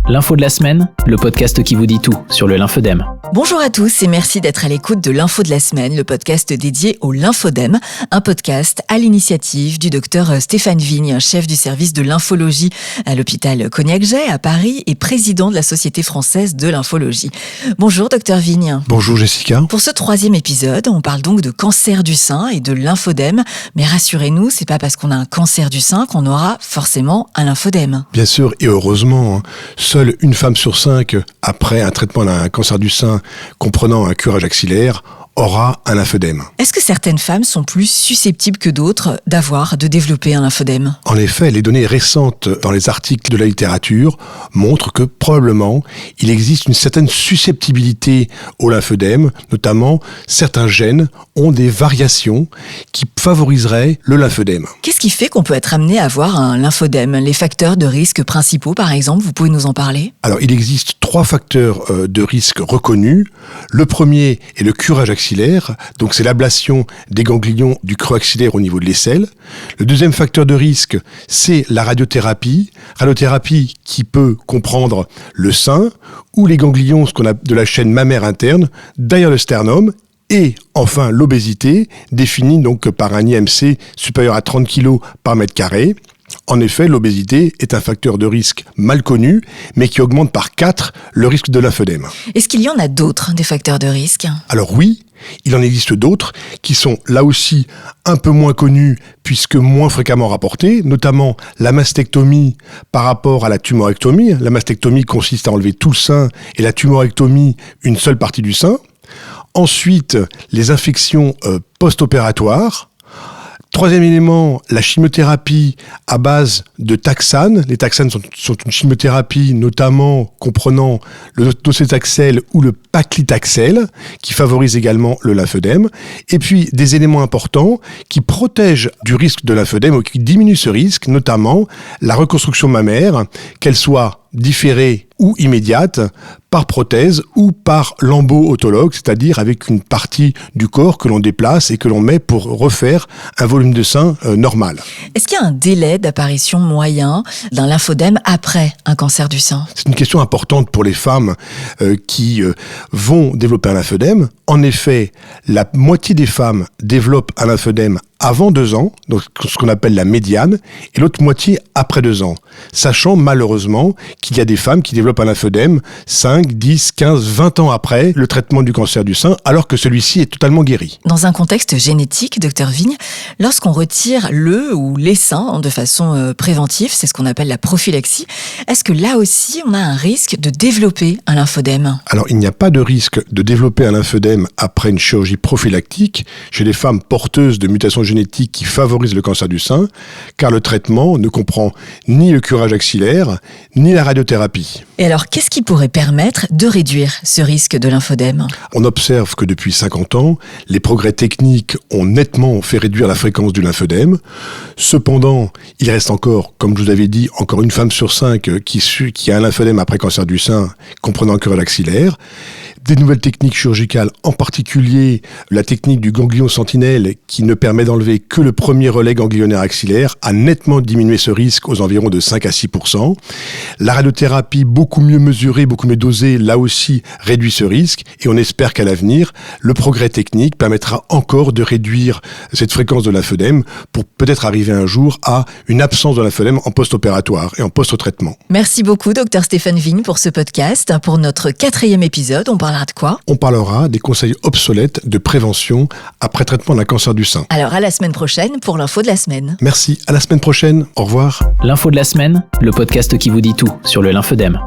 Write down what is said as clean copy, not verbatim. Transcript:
L'info de la semaine, le podcast qui vous dit tout sur le lymphodème. Bonjour à tous et merci d'être à l'écoute de l'Info de la semaine, le podcast dédié au lymphodème, un podcast à l'initiative du docteur Stéphane Vigne, chef du service de lymphologie à l'hôpital Cognac-Jay à Paris et président de la Société française de lymphologie. Bonjour docteur Vigne. Bonjour Jessica. Pour ce 3e épisode, on parle donc de cancer du sein et de lymphodème, mais rassurez-nous, c'est pas parce qu'on a un cancer du sein qu'on aura forcément un lymphodème. Bien sûr, et heureusement, seule une femme sur 5, après un traitement d'un cancer du sein comprenant un curage axillaire, aura un lymphodème. Est-ce que certaines femmes sont plus susceptibles que d'autres de développer un lymphodème ? En effet, les données récentes dans les articles de la littérature montrent que probablement il existe une certaine susceptibilité au lymphodème, notamment certains gènes ont des variations qui favoriseraient le lymphodème. Qu'est-ce qui fait qu'on peut être amené à avoir un lymphodème ? Les facteurs de risque principaux, par exemple, vous pouvez nous en parler ? Alors, il existe 3 facteurs de risque reconnus. Le premier est le curage axillaire, donc c'est l'ablation des ganglions du creux axillaire au niveau de l'aisselle. Le deuxième facteur de risque, c'est la radiothérapie qui peut comprendre le sein ou les ganglions, ce qu'on a de la chaîne mammaire interne, derrière le sternum. Et enfin, l'obésité, définie donc par un IMC supérieur à 30 kg par mètre carré. En effet, l'obésité est un facteur de risque mal connu, mais qui augmente par 4 le risque de lymphodème. Est-ce qu'il y en a d'autres, des facteurs de risque ? Alors oui, il en existe d'autres qui sont là aussi un peu moins connus puisque moins fréquemment rapportés, notamment la mastectomie par rapport à la tumorectomie. La mastectomie consiste à enlever tout le sein et la tumorectomie une seule partie du sein. Ensuite, les infections post-opératoires. Troisième élément, la chimiothérapie à base de taxane. Les taxanes sont une chimiothérapie notamment comprenant le docetaxel ou le paclitaxel qui favorise également le lymphodème. Et puis des éléments importants qui protègent du risque de lymphodème ou qui diminuent ce risque, notamment la reconstruction mammaire, qu'elle soit différée ou immédiate, par prothèse ou par lambeau autologue, c'est-à-dire avec une partie du corps que l'on déplace et que l'on met pour refaire un volume de sein normal. Est-ce qu'il y a un délai d'apparition moyen d'un lymphodème après un cancer du sein ? C'est une question importante pour les femmes qui vont développer un lymphodème. En effet, la moitié des femmes développent un lymphodème avant 2 ans, donc ce qu'on appelle la médiane, et l'autre moitié après 2 ans. Sachant malheureusement qu'il y a des femmes qui développent un lymphodème 5, 10, 15, 20 ans après le traitement du cancer du sein, alors que celui-ci est totalement guéri. Dans un contexte génétique, docteur Vigne, lorsqu'on retire le ou les seins de façon préventive, c'est ce qu'on appelle la prophylaxie, est-ce que là aussi on a un risque de développer un lymphodème ? Alors il n'y a pas de risque de développer un lymphodème après une chirurgie prophylactique chez les femmes porteuses de mutations génétiques qui favorisent le cancer du sein, car le traitement ne comprend ni le curage axillaire, ni la radiothérapie. Et alors, qu'est-ce qui pourrait permettre de réduire ce risque de lymphodème ? On observe que depuis 50 ans, les progrès techniques ont nettement fait réduire la fréquence du lymphodème. Cependant, il reste encore, comme je vous avais dit, encore une femme sur 5 qui a un lymphodème après cancer du sein, comprenant le curage axillaire. Des nouvelles techniques chirurgicales, en particulier la technique du ganglion sentinelle qui ne permet d'enlever que le premier relais ganglionnaire axillaire, a nettement diminué ce risque aux environs de 5 à 6%. La radiothérapie, beaucoup mieux mesurée, beaucoup mieux dosée, là aussi réduit ce risque et on espère qu'à l'avenir, le progrès technique permettra encore de réduire cette fréquence de lymphodème pour peut-être arriver un jour à une absence de lymphodème en post-opératoire et en post-traitement. Merci beaucoup, docteur Stéphane Vigne, pour ce podcast. Pour notre 4e épisode, on parlera de quoi ? On parlera des conseils obsolètes de prévention après traitement d'un cancer du sein. Alors à la semaine prochaine pour l'info de la semaine. Merci, à la semaine prochaine, au revoir. L'info de la semaine, le podcast qui vous dit tout sur le lymphodème.